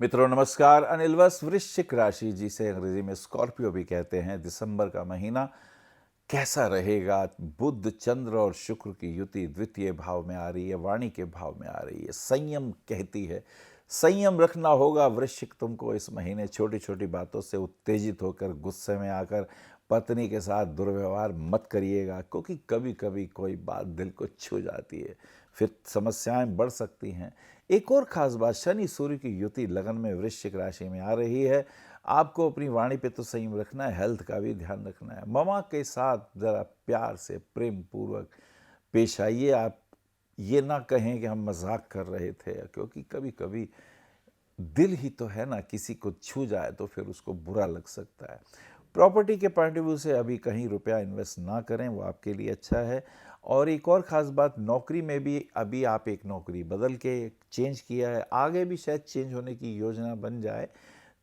मित्रों नमस्कार। अनिल वस वृश्चिक राशि जिसे अंग्रेजी में स्कॉर्पियो भी कहते हैं, दिसंबर का महीना कैसा रहेगा? बुध, चंद्र और शुक्र की युति द्वितीय भाव में आ रही है, वाणी के भाव में आ रही है। संयम कहती है, संयम रखना होगा वृश्चिक तुमको इस महीने। छोटी छोटी बातों से उत्तेजित होकर, गुस्से में आकर पत्नी के साथ दुर्व्यवहार मत करिएगा, क्योंकि कभी कभी कोई बात दिल को छू जाती है, फिर समस्याएं बढ़ सकती हैं। एक और खास बात, शनि सूर्य की युति लगन में वृश्चिक राशि में आ रही है। आपको अपनी वाणी पे तो संयम रखना है, हेल्थ का भी ध्यान रखना है। ममा के साथ ज़रा प्यार से प्रेम पूर्वक पेश आइए। आप ये ना कहें कि हम मजाक कर रहे थे, क्योंकि कभी कभी दिल ही तो है ना, किसी को छू जाए तो फिर उसको बुरा लग सकता है। प्रॉपर्टी के पॉइंट ऑफ व्यू से अभी कहीं रुपया इन्वेस्ट ना करें, वो आपके लिए अच्छा है। और एक और ख़ास बात, नौकरी में भी अभी आप एक नौकरी बदल के चेंज किया है, आगे भी शायद चेंज होने की योजना बन जाए,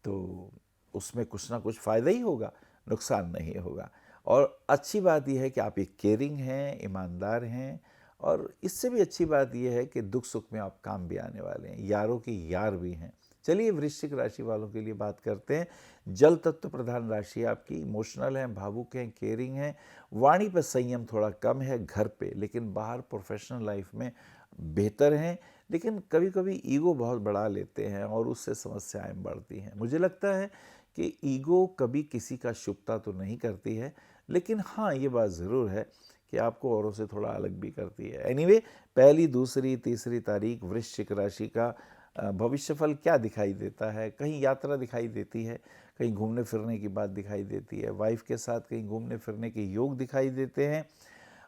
तो उसमें कुछ ना कुछ फ़ायदा ही होगा, नुकसान नहीं होगा। और अच्छी बात यह है कि आप एक केयरिंग हैं, ईमानदार हैं। और इससे भी अच्छी बात यह है कि दुख सुख में आप काम भी आने वाले हैं, यारों की यार भी हैं। चलिए वृश्चिक राशि वालों के लिए बात करते हैं। जल तत्व प्रधान राशि आपकी, इमोशनल हैं, भावुक हैं, केयरिंग हैं। वाणी पर संयम थोड़ा कम है घर पे, लेकिन बाहर प्रोफेशनल लाइफ में बेहतर हैं। लेकिन कभी कभी ईगो बहुत बढ़ा लेते हैं और उससे समस्याएं बढ़ती हैं। मुझे लगता है कि ईगो कभी किसी का शुभता तो नहीं करती है, लेकिन हाँ ये बात ज़रूर है कि आपको औरों से थोड़ा अलग भी करती है। एनीवे, पहली, दूसरी, तीसरी तारीख वृश्चिक राशि का भविष्यफल क्या दिखाई देता है? कहीं यात्रा दिखाई देती है, कहीं घूमने फिरने की बात दिखाई देती है, वाइफ के साथ कहीं घूमने फिरने के योग दिखाई देते हैं।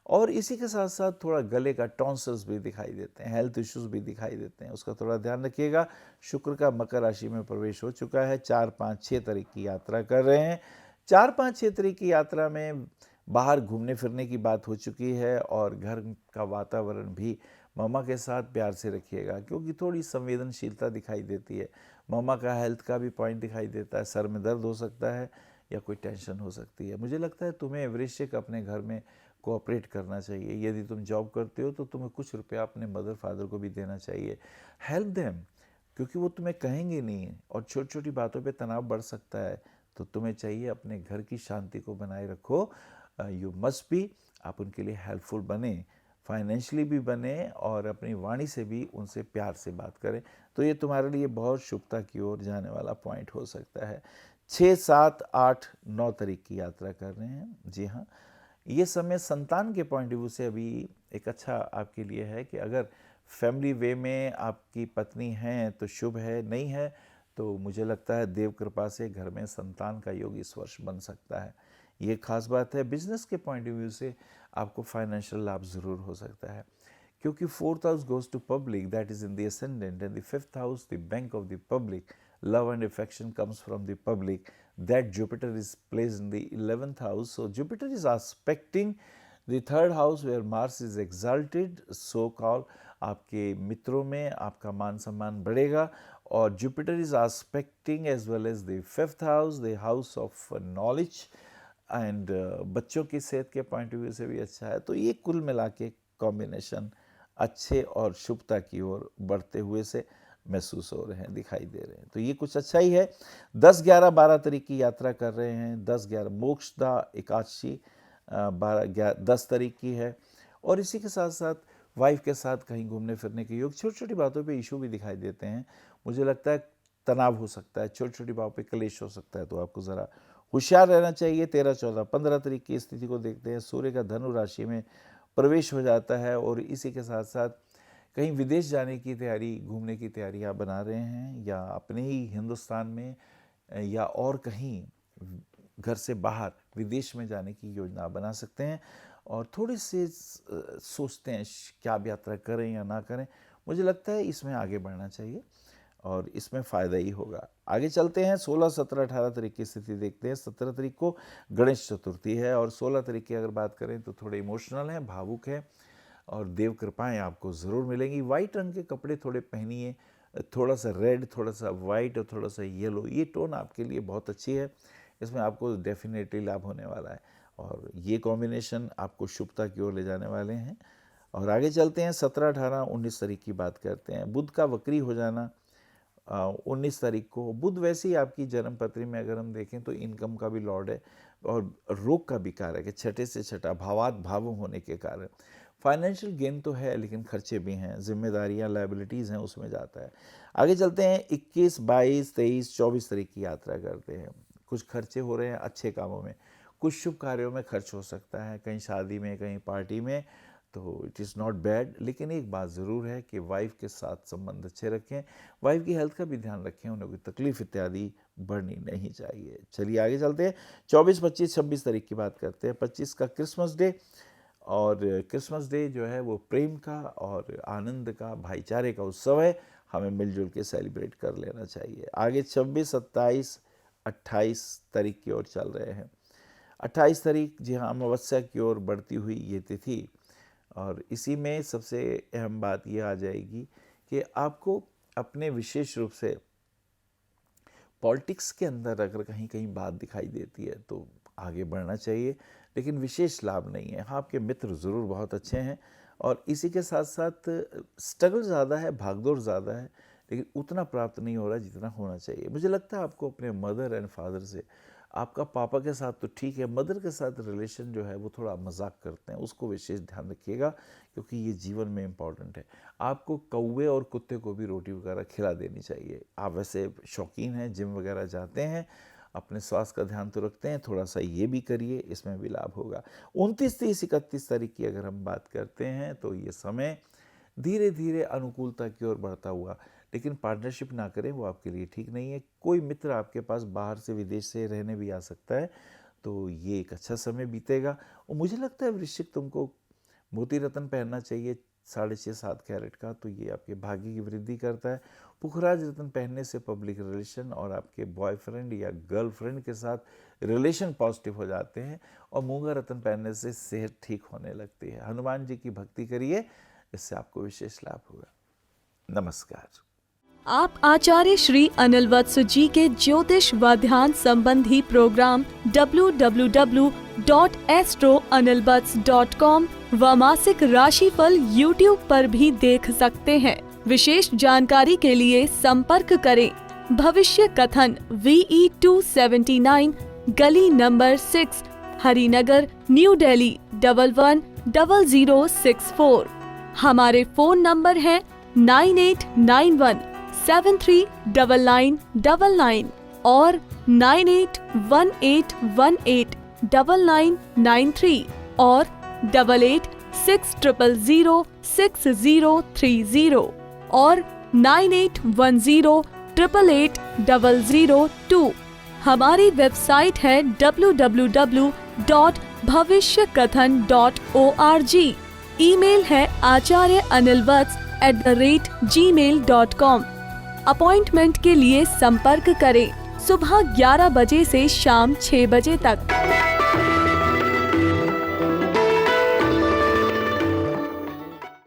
और इसी के साथ साथ थोड़ा गले का टॉन्सिल्स भी दिखाई देते हैं, हेल्थ इश्यूज भी दिखाई देते हैं, उसका थोड़ा ध्यान रखिएगा। शुक्र का मकर राशि में प्रवेश हो चुका है, 4, 5, 6 तारीख की यात्रा कर रहे हैं। 4, 5, 6 तारीख की यात्रा में बाहर घूमने फिरने की बात हो चुकी है, और घर का वातावरण भी मम्मा के साथ प्यार से रखिएगा, क्योंकि थोड़ी संवेदनशीलता दिखाई देती है। मम्मा का हेल्थ का भी पॉइंट दिखाई देता है, सर में दर्द हो सकता है या कोई टेंशन हो सकती है। मुझे लगता है तुम्हें वृश्चिक अपने घर में कोऑपरेट करना चाहिए। यदि तुम जॉब करते हो तो तुम्हें कुछ रुपया अपने मदर फादर को भी देना चाहिए। हेल्प देम, क्योंकि वो तुम्हें कहेंगे नहीं, और छोटी छोटी बातों पे तनाव बढ़ सकता है। तो तुम्हें चाहिए अपने घर की शांति को बनाए रखो। यू मस्ट बी, आप उनके लिए हेल्पफुल बने, फाइनेंशियली भी बने, और अपनी वाणी से भी उनसे प्यार से बात करें। तो ये तुम्हारे लिए बहुत शुभता की ओर जाने वाला पॉइंट हो सकता है। 6, 7, 8, 9 तारीख की यात्रा कर रहे हैं। जी हाँ, ये समय संतान के पॉइंट ऑफ व्यू से अभी एक अच्छा आपके लिए है कि अगर फैमिली वे में आपकी पत्नी हैं तो शुभ है, नहीं है तो मुझे लगता है देव कृपा से घर में संतान का योग इस वर्ष बन सकता है। ये खास बात है। बिजनेस के पॉइंट ऑफ व्यू से आपको फाइनेंशियल लाभ ज़रूर हो सकता है, क्योंकि fourth house goes to public, that is in the ascendant, and the fifth house the bank of the public, love and affection comes from the public. That Jupiter is placed in the 11th house, so Jupiter is aspecting the third house where Mars is exalted, so called आपके मित्रों में आपका मान सम्मान बढ़ेगा। और Jupiter is aspecting as well as the fifth house, the house of knowledge and बच्चों की सेहत के पॉइंट ऑफ व्यू से भी अच्छा है। तो ये कुल मिला के कॉम्बिनेशन अच्छे और शुभता की ओर बढ़ते हुए से महसूस हो रहे हैं, दिखाई दे रहे हैं। तो ये कुछ अच्छा ही है। 10, 11, 12 तारीख की यात्रा कर रहे हैं। 10, 11 मोक्षदा एकादशी 10 तारीख की है। और इसी के साथ साथ वाइफ के साथ कहीं घूमने फिरने के योग। छोटी छोटी बातों पे इशू भी दिखाई देते हैं। मुझे लगता है तनाव हो सकता है, छोटी छोटी बातों पे कलेश हो सकता है, तो आपको ज़रा होशियार रहना चाहिए। 13, 14, 15 तारीख की स्थिति को देखते हैं। सूर्य का धनु राशि में प्रवेश हो जाता है, और इसी के साथ साथ कहीं विदेश जाने की तैयारी, घूमने की तैयारी आप बना रहे हैं, या अपने ही हिंदुस्तान में या और कहीं घर से बाहर विदेश में जाने की योजना आप बना सकते हैं। और थोड़े से सोचते हैं क्या आप यात्रा करें या ना करें। मुझे लगता है इसमें आगे बढ़ना चाहिए और इसमें फ़ायदा ही होगा। आगे चलते हैं। 16, 17, 18 तारीख की स्थिति देखते हैं। 17 तारीख को गणेश चतुर्थी है, और 16 तारीख की अगर बात करें तो थोड़े इमोशनल हैं, भावुक हैं, और देव कृपाएं आपको ज़रूर मिलेंगी। वाइट रंग के कपड़े थोड़े पहनिए, थोड़ा सा रेड, थोड़ा सा वाइट और थोड़ा सा येलो, ये टोन आपके लिए बहुत अच्छी है। इसमें आपको डेफिनेटली लाभ होने वाला है, और ये कॉम्बिनेशन आपको शुभता की ओर ले जाने वाले हैं। और आगे चलते हैं। 17, 18, 19 तारीख की बात करते हैं। बुध का वक्री हो जाना 19 तारीख को। बुध वैसे ही आपकी जन्म पत्री में अगर हम देखें तो इनकम का भी लॉर्ड है और रोग का भी कारक है, छठे से छठा भावात भाव होने के कारण फाइनेंशियल गेन तो है लेकिन खर्चे भी हैं, जिम्मेदारियां लायबिलिटीज़ हैं, उसमें जाता है। आगे चलते हैं 21, 22, 23, 24 तारीख की यात्रा करते हैं। कुछ खर्चे हो रहे हैं अच्छे कामों में, कुछ शुभ कार्यों में खर्च हो सकता है, कहीं शादी में, कहीं पार्टी में, तो इट इज़ नॉट बैड। लेकिन एक बात ज़रूर है कि वाइफ के साथ संबंध अच्छे रखें, वाइफ की हेल्थ का भी ध्यान रखें, उन्हें कोई तकलीफ इत्यादि बढ़नी नहीं चाहिए। चलिए आगे चलते हैं 24, 25, 26 तारीख की बात करते हैं। 25 का क्रिसमस डे, और क्रिसमस डे जो है वो प्रेम का और आनंद का, भाईचारे का उत्सव है, हमें मिलजुल के सेलिब्रेट कर लेना चाहिए। आगे 26, 27, 28 तारीख की ओर चल रहे हैं। 28 तारीख जी हाँ अमावस्या की ओर बढ़ती हुई ये तिथि, और इसी में सबसे अहम बात यह आ जाएगी कि आपको अपने विशेष रूप से पॉलिटिक्स के अंदर अगर कहीं कहीं बात दिखाई देती है तो आगे बढ़ना चाहिए, लेकिन विशेष लाभ नहीं है। हाँ, आपके मित्र ज़रूर बहुत अच्छे हैं और इसी के साथ साथ स्ट्रगल ज़्यादा है, भागदौड़ ज़्यादा है, लेकिन उतना प्राप्त नहीं हो रहा जितना होना चाहिए। मुझे लगता है आपको अपने मदर एंड फादर से, आपका पापा के साथ तो ठीक है, मदर के साथ रिलेशन जो है वो थोड़ा मजाक करते हैं, उसको विशेष ध्यान रखिएगा क्योंकि ये जीवन में इम्पॉर्टेंट है। आपको कौवे और कुत्ते को भी रोटी वगैरह खिला देनी चाहिए। आप वैसे शौकीन हैं, जिम वगैरह जाते हैं, अपने स्वास्थ्य का ध्यान तो रखते हैं, थोड़ा सा ये भी करिए, इसमें भी लाभ होगा। 29, 30, 31 तारीख की अगर हम बात करते हैं तो ये समय धीरे धीरे अनुकूलता की ओर बढ़ता हुआ, लेकिन पार्टनरशिप ना करें, वो आपके लिए ठीक नहीं है। कोई मित्र आपके पास बाहर से, विदेश से रहने भी आ सकता है, तो ये एक अच्छा समय बीतेगा। और मुझे लगता है वृश्चिक, तुमको मोती रत्न पहनना चाहिए 6.5 7 कैरेट का, तो ये आपके भाग्य की वृद्धि करता है। पुखराज रत्न पहनने से पब्लिक रिलेशन और आपके बॉयफ्रेंड या गर्लफ्रेंड के साथ रिलेशन पॉजिटिव हो जाते हैं। और मूंगा रत्न पहनने से सेहत ठीक होने लगती है। हनुमान जी की भक्ति करिए, इससे आपको विशेष लाभ होगा। नमस्कार। आप आचार्य श्री अनिल वत्स जी के ज्योतिष व ध्यान संबंधी प्रोग्राम www.astroanilvats.com व मासिक राशिफल YouTube पर भी देख सकते हैं। विशेष जानकारी के लिए संपर्क करें। भविष्य कथन VE 279 गली नंबर 6 हरिनगर न्यू दिल्ली 110064। हमारे फोन नंबर है 9891739999 और 9818189993 और 8860006030 और 9810880002। हमारी वेबसाइट है www.bhavishyakathan.org। ईमेल है acharyaanilvats@gmail.com। अपॉइंटमेंट के लिए संपर्क करें सुबह 11 बजे से शाम 6 बजे तक।